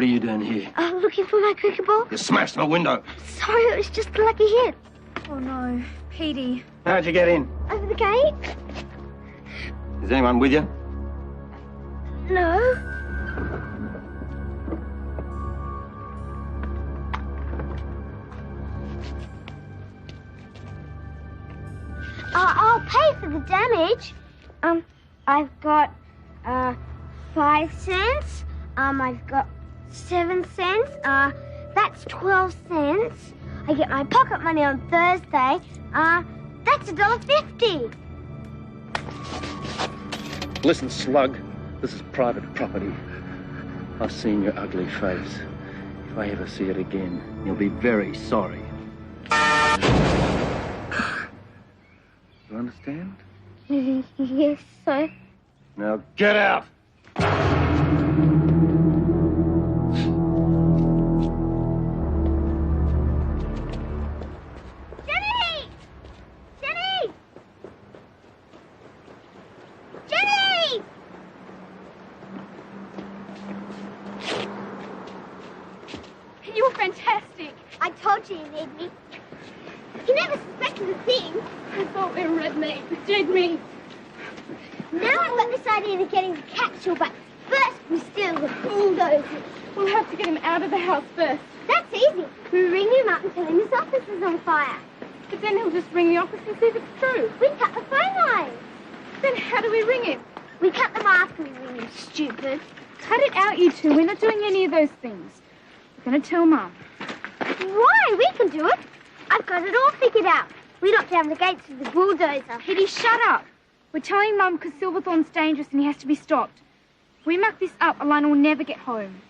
What are you doing here? Looking for my cricket ball. You smashed my window. Sorry, it was just a lucky hit. Oh, no. Petey. How'd you get in? Over the gate? Is anyone with you? No. I'll pay for the damage. I've got 5 cents. I've got 7 cents. That's 12 cents. I get my pocket money on Thursday. That's $1.50. Listen, slug. This is private property. I've seen your ugly face. If I ever see it again, you'll be very sorry. You understand? Yes, sir. Now get out! Jenny! Jenny! Jenny! You were fantastic. I told you you'd need me. You never suspected a thing. I thought we were red meat, dead meat. Now I've got this idea of getting the capsule, but first we steal the bulldozers. We'll have to get him out of the house first. That's easy. We ring him up and tell him his office is on fire. But then he'll just ring the office and see if it's true. We cut the phone lines. Then how do we ring him? We cut them after we ring him, stupid. Cut it out, you two. We're not doing any of those things. We're going to tell Mum. Why? We can do it. I've got it all figured out. We knocked down the gates with the bulldozer. Petey, shut up. We're telling Mum because Silverthorn's dangerous and he has to be stopped. If we muck this up, Alana will never get home.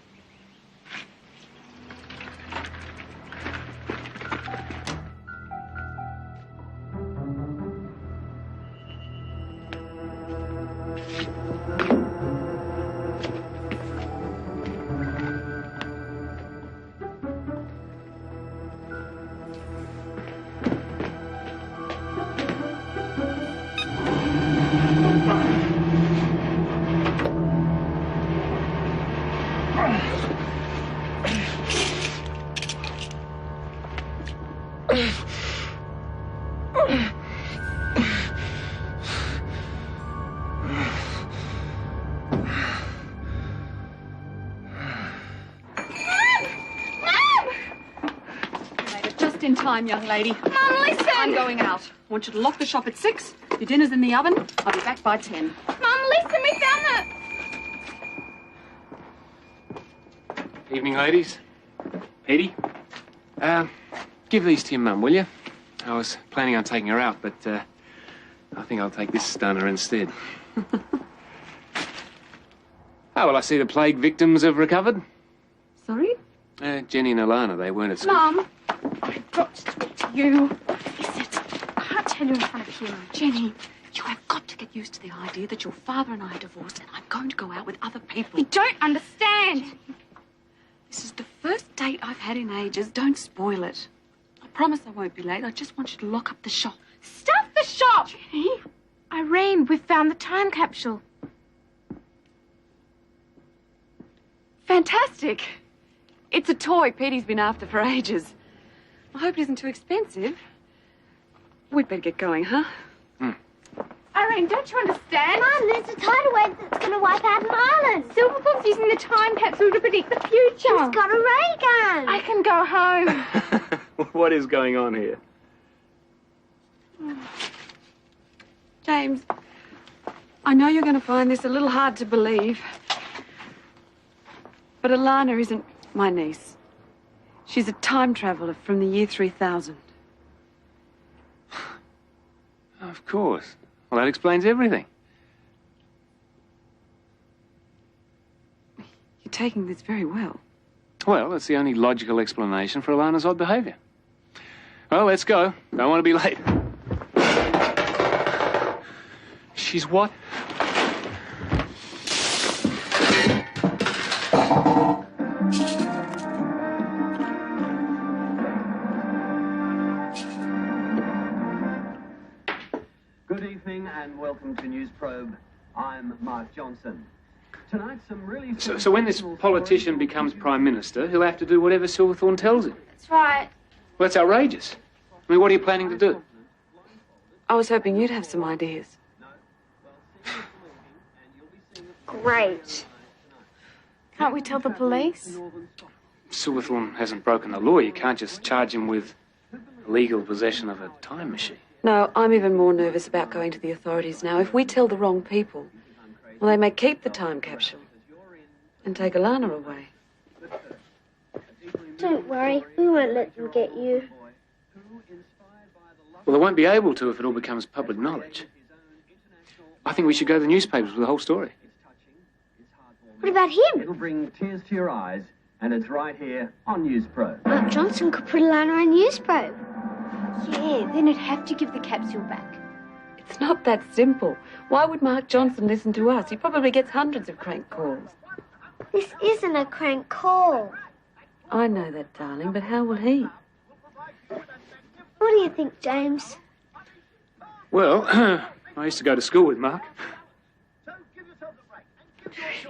In time, young lady. Mum, listen! I'm going out. I want you to lock the shop at 6. Your dinner's in the oven. I'll be back by 10. Mum, listen, we found it! Evening, ladies. Petey, give these to your mum, will you? I was planning on taking her out, but I think I'll take this stunner instead. Oh, well, I see the plague victims have recovered. Sorry? Jenny and Alana, they weren't at school. Mum, I've got to speak to you. What is it? I can't tell you in front of him. Jenny, you have got to get used to the idea that your father and I are divorced and I'm going to go out with other people. You don't understand. Jenny, this is the first date I've had in ages. Don't spoil it. I promise I won't be late. I just want you to lock up the shop. Stuff the shop! Jenny? Irene, we've found the time capsule. Fantastic. It's a toy Petey's been after for ages. I hope it isn't too expensive. We'd better get going, huh? Irene, don't you understand? Mum, there's a tidal wave that's going to wipe out an island. Silverthorn's using the time capsule to predict the future. He's got a ray gun. I can go home. What is going on here? James, I know you're going to find this a little hard to believe, but Alana isn't my niece. She's a time traveller from the year 3000. Of course. Well, that explains everything. You're taking this very well. Well, that's the only logical explanation for Alana's odd behaviour. Well, let's go. Don't want to be late. She's what? Good evening and welcome to News Probe. I'm Mark Johnson. So when this politician becomes Prime Minister, he'll have to do whatever Silverthorne tells him. That's right. Well, that's outrageous. I mean, what are you planning to do? I was hoping you'd have some ideas. Great. Can't we tell the police? Silverthorne hasn't broken the law. You can't just charge him with illegal possession of a time machine. No, I'm even more nervous about going to the authorities now. If we tell the wrong people, well, they may keep the time capsule and take Alana away. Don't worry, we won't let them get you. Well, they won't be able to if it all becomes public knowledge. I think we should go to the newspapers with the whole story. What about him? It'll bring tears to your eyes, and it's right here on Newspro. Mark Johnson could put Alana on Newspro. Yeah, then he'd have to give the capsule back. It's not that simple. Why would Mark Johnson listen to us? He probably gets hundreds of crank calls. This isn't a crank call. I know that, darling, but how will he? What do you think, James? Well, I used to go to school with Mark.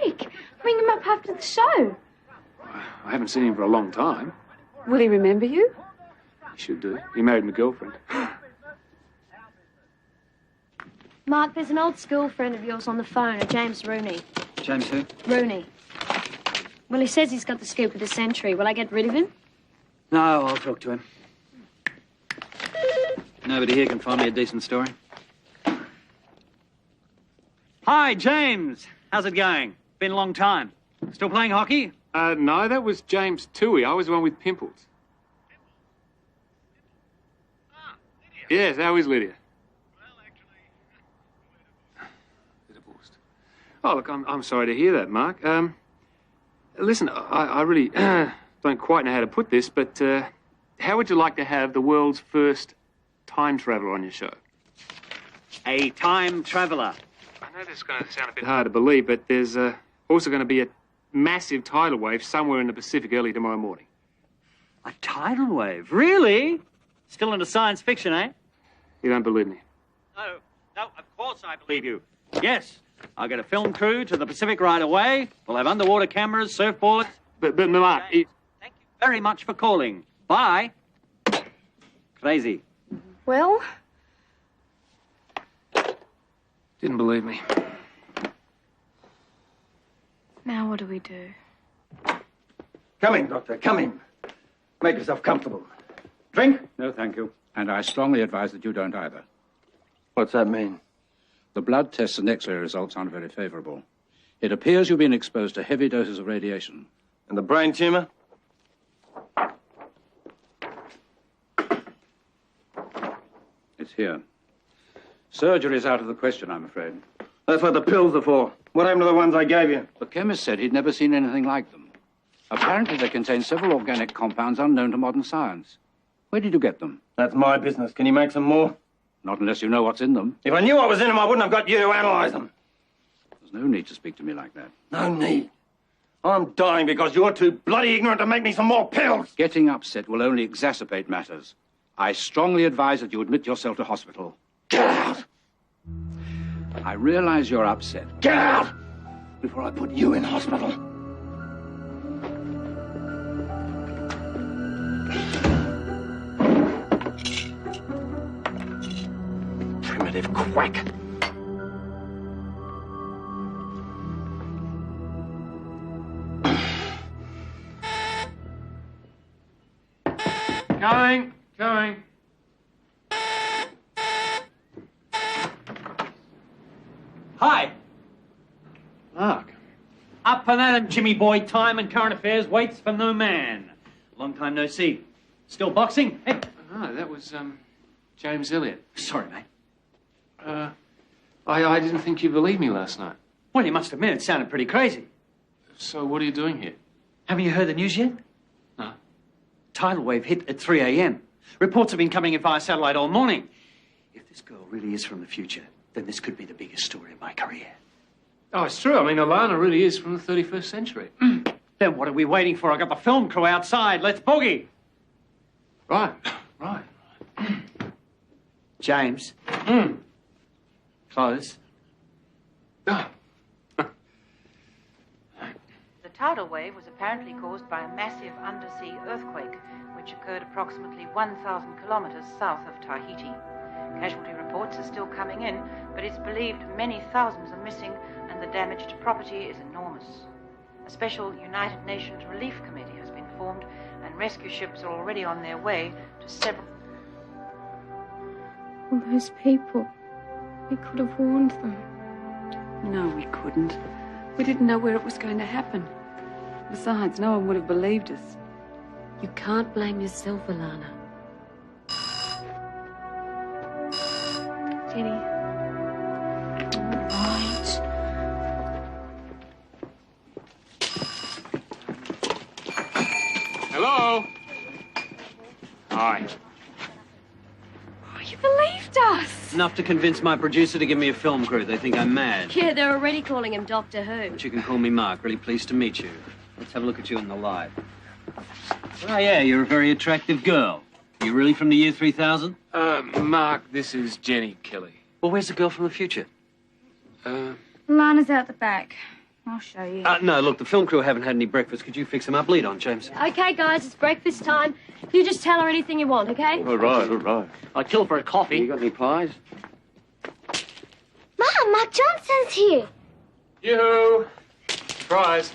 Rick, bring him up after the show. I haven't seen him for a long time. Will he remember you? He should do. He married my girlfriend. Mark, there's an old school friend of yours on the phone, a James Rooney. James who? Rooney. Well, he says he's got the scoop of the century. Will I get rid of him? No, I'll talk to him. Nobody here can find me a decent story. Hi, James. How's it going? Been a long time. Still playing hockey? No, that was James Toohey. I was the one with pimples. Yes, how is Lydia? They're divorced. Oh, look, I'm sorry to hear that, Mark. Listen, I really don't quite know how to put this, but how would you like to have the world's first time traveller on your show? A time traveller. I know this is going to sound a bit hard to believe, but there's also going to be a massive tidal wave somewhere in the Pacific early tomorrow morning. A tidal wave? Really? Still into science fiction, eh? You don't believe me? No, of course I believe you. Yes, I'll get a film crew to the Pacific right away. We'll have underwater cameras, surfboards. But Mark... Thank you very much for calling. Bye. Crazy. Well, Didn't believe me. now what do we do? Come in, Doctor, come in. Make yourself comfortable. Drink? No, thank you. And I strongly advise that you don't either. What's that mean? The blood tests and X-ray results aren't very favorable. It appears you've been exposed to heavy doses of radiation. And the brain tumor? It's here. Surgery's out of the question, I'm afraid. That's what the pills are for. What happened to the ones I gave you? The chemist said he'd never seen anything like them. Apparently they contain several organic compounds unknown to modern science. Where did you get them? That's my business. Can you make some more? Not unless you know what's in them. If I knew what was in them, I wouldn't have got you to analyse them. There's no need to speak to me like that. No need. I'm dying because you're too bloody ignorant to make me some more pills. Getting upset will only exacerbate matters. I strongly advise that you admit yourself to hospital. Get out! I realize you're upset. Get out! Before I put you in hospital. Primitive quack. Going. Hi. Mark. Up and at 'em, Jimmy boy. Time and current affairs waits for no man. Long time no see. Still boxing? Hey. Oh, that was, James Elliott. Sorry, mate. I didn't think you believed me last night. Well, you must admit it sounded pretty crazy. So what are you doing here? Haven't you heard the news yet? No. Tidal wave hit at 3 a.m. Reports have been coming in via satellite all morning. If this girl really is from the future, then this could be the biggest story of my career. Oh, it's true. I mean, Alana really is from the 31st century. Then what are we waiting for? I got the film crew outside. Let's boogie. Right. James. Close. Oh. tidal wave was apparently caused by a massive undersea earthquake, which occurred approximately 1,000 kilometers south of Tahiti. Casualty reports are still coming in, but it's believed many thousands are missing and the damage to property is enormous. A special United Nations Relief Committee has been formed and rescue ships are already on their way to several... All those people. We could have warned them. No, we couldn't. We didn't know where it was going to happen. Besides, no one would have believed us. You can't blame yourself, Alana. Jenny. Hello? Hi. Oh, you believed us! Enough to convince my producer to give me a film crew. They think I'm mad. Yeah, they're already calling him Doctor Who. But you can call me Mark. Really pleased to meet you. Let's have a look at you in the light. Oh, yeah, you're a very attractive girl. You really from the year 3000? Mark, this is Jenny Kelly. Well, where's the girl from the future? Lana's out the back. I'll show you. No, look, the film crew haven't had any breakfast. Could you fix them up? Lead on, James. Okay, guys, it's breakfast time. You just tell her anything you want, okay? All right, all right. I'd kill for a coffee. You got any pies? Mom, Mark Johnson's here. Yoo-hoo! Surprise.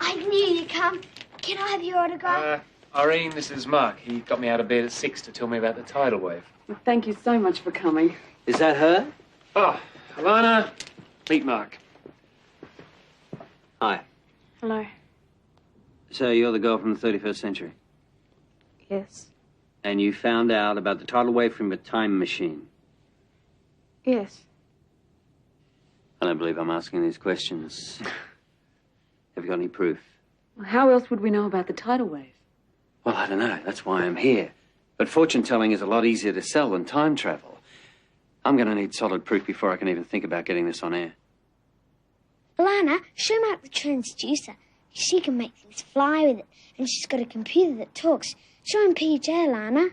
I knew you'd come. Can I have your autograph? Irene, this is Mark. He got me out of bed at 6 to tell me about the tidal wave. Well, thank you so much for coming. Is that her? Oh, Alana, meet Mark. Hi. Hello. So you're the girl from the 31st century? Yes. And you found out about the tidal wave from a time machine? Yes. I don't believe I'm asking these questions. Have you got any proof? Well, how else would we know about the tidal wave? Well, I don't know. That's why I'm here. But fortune-telling is a lot easier to sell than time travel. I'm going to need solid proof before I can even think about getting this on air. Lana, show Mark the transducer. She can make things fly with it, and she's got a computer that talks. Show him PJ, Lana.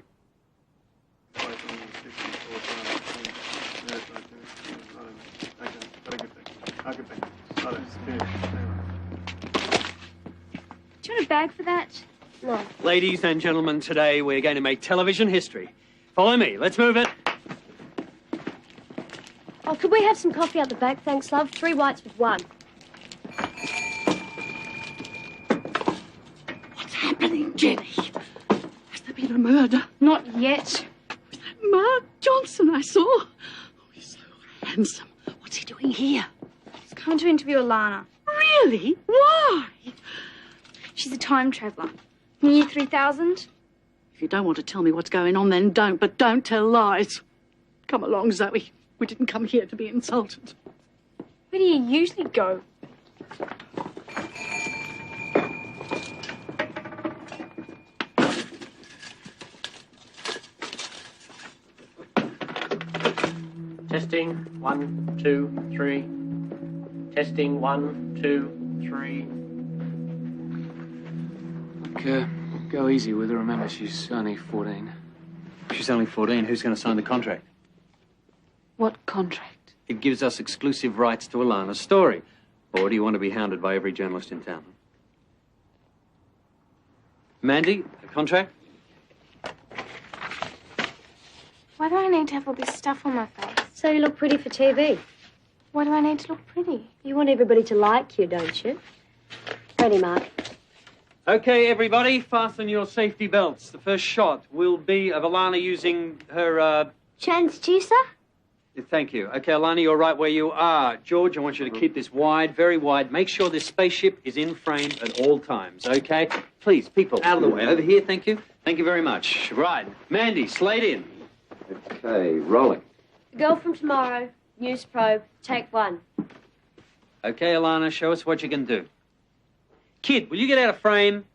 Do you want a bag for that? No. Ladies and gentlemen, today we're going to make television history. Follow me. Let's move it. Oh, could we have some coffee out the back, thanks, love? 3 whites with 1. What's happening, Jenny? Has there been a murder? Not yet. Mark Johnson, I saw. Oh, he's so handsome. What's he doing here? He's come to interview Alana. Really? Why? She's a time traveller. In the year 3000. If you don't want to tell me what's going on, then don't, but don't tell lies. Come along, Zoe. We didn't come here to be insulted. Where do you usually go? Testing, 1, 2, 3. Testing, 1, 2, 3. Look, go easy with her. Remember, she's only 14. She's only 14. Who's going to sign the contract? What contract? It gives us exclusive rights to Alana's story. Or do you want to be hounded by every journalist in town? Mandy, a contract? Why do I need to have all this stuff on my face? So you look pretty for TV. Why do I need to look pretty? You want everybody to like you, don't you? Ready, Mark? Okay, everybody, fasten your safety belts. The first shot will be of Alana using her, Transducer? Thank you. Okay, Alana, you're right where you are. George, I want you to keep this wide, very wide. Make sure this spaceship is in frame at all times, okay? Please, people, out of the way. Over here, thank you. Thank you very much. Right. Mandy, slate in. Okay, rolling. The girl from tomorrow. News probe. Take 1. Okay, Alana, show us what you can do. Kid, will you get out of frame?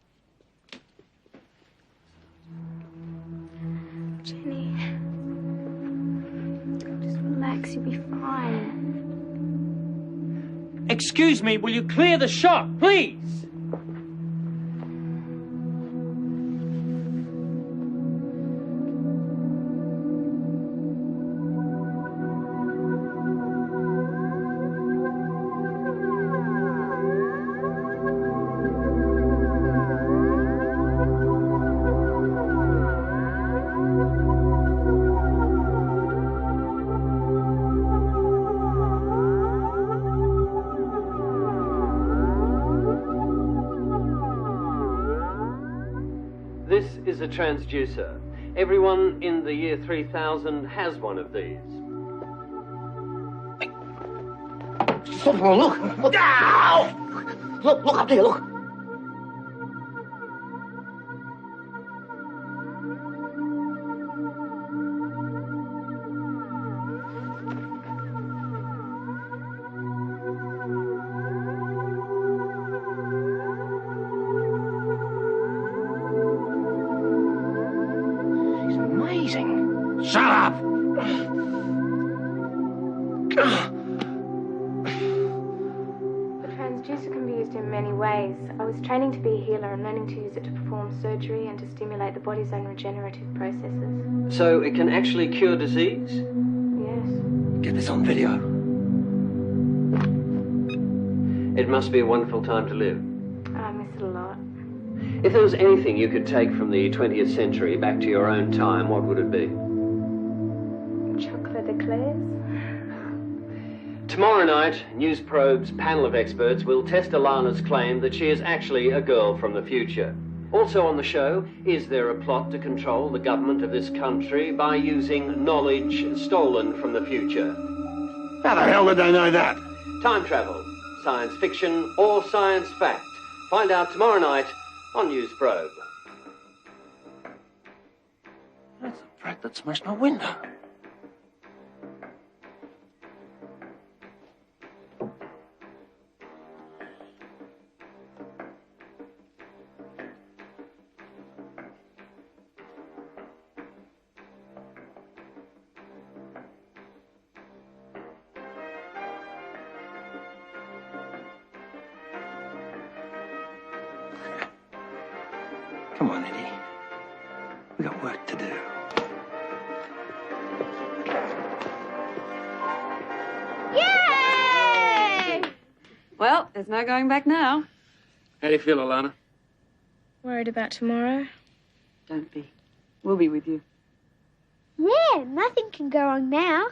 Jenny. Just relax, you'll be fine. Excuse me, will you clear the shot, please? is a transducer. Everyone in the year 3000 has one of these. Look! Look! Ow! Look up there, look! Shut up! The transducer can be used in many ways. I was training to be a healer and learning to use it to perform surgery and to stimulate the body's own regenerative processes. So it can actually cure disease? Yes. Get this on video. It must be a wonderful time to live. I miss it a lot. If there was anything you could take from the 20th century back to your own time, what would it be? Chocolate eclairs. Tomorrow night, News Probe's panel of experts will test Alana's claim that she is actually a girl from the future. Also on the show, is there a plot to control the government of this country by using knowledge stolen from the future? How the hell did they know that? Time travel, science fiction, or science fact? Find out tomorrow night on News Probe. That's the brat that smashed my window. Come on, Eddie. We got work to do. Yay! Well, there's no going back now. How do you feel, Alana? Worried about tomorrow? Don't be. We'll be with you. Yeah, nothing can go wrong now.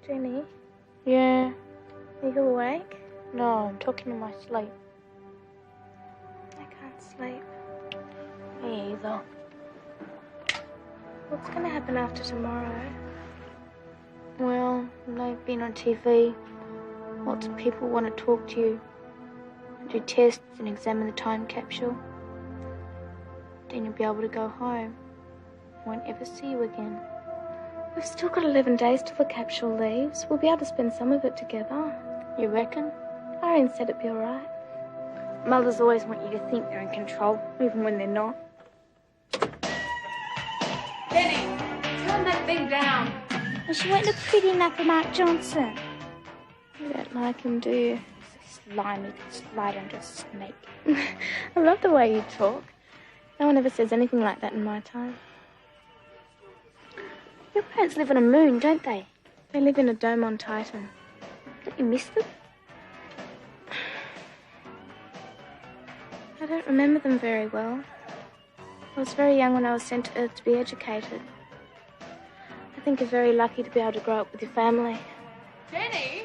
Jenny, Yeah. are you awake? No, I'm talking in my sleep. I can't sleep. Me either. What's going to happen after tomorrow? Well, they've been on TV. Lots of people want to talk to you, do tests and examine the time capsule. Then you'll be able to go home. I won't ever see you again. We've still got 11 days till the capsule leaves. We'll be able to spend some of it together. You reckon? Irene said it'd be all right. Mothers always want you to think they're in control, even when they're not. Jenny, turn that thing down. Well, she won't look pretty enough for Mark Johnson. You don't like him, do you? Slimy, slide under a snake. I love the way you talk. No one ever says anything like that in my time. Your parents live on a moon, don't they? They live in a dome on Titan. Don't you miss them? I don't remember them very well. I was very young when I was sent to Earth to be educated. I think you're very lucky to be able to grow up with your family. Jenny!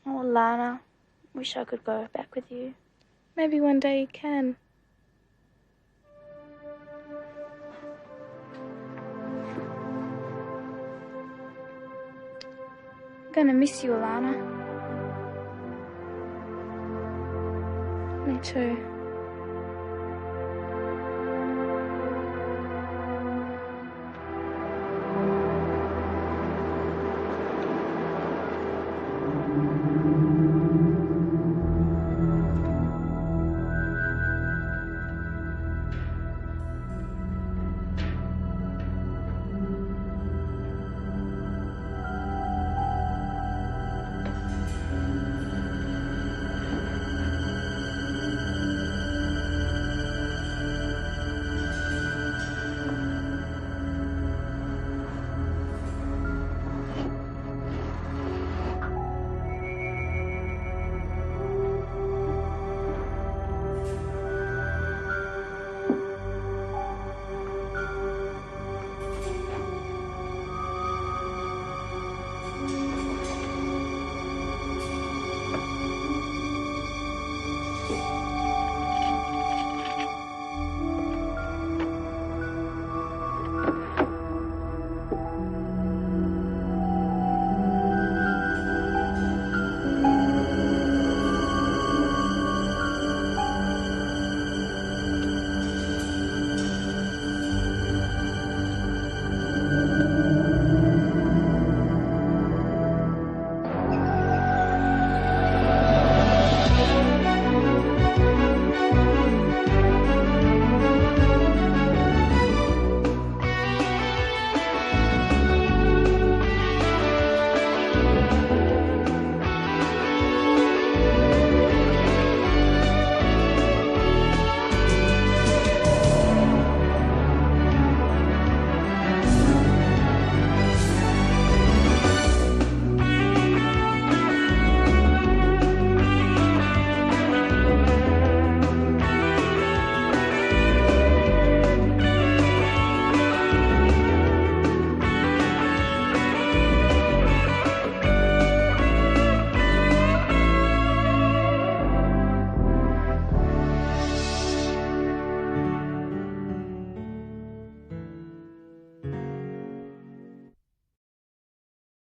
Oh, Lana, wish I could go back with you. Maybe one day you can. I'm gonna miss you, Alana. Me too.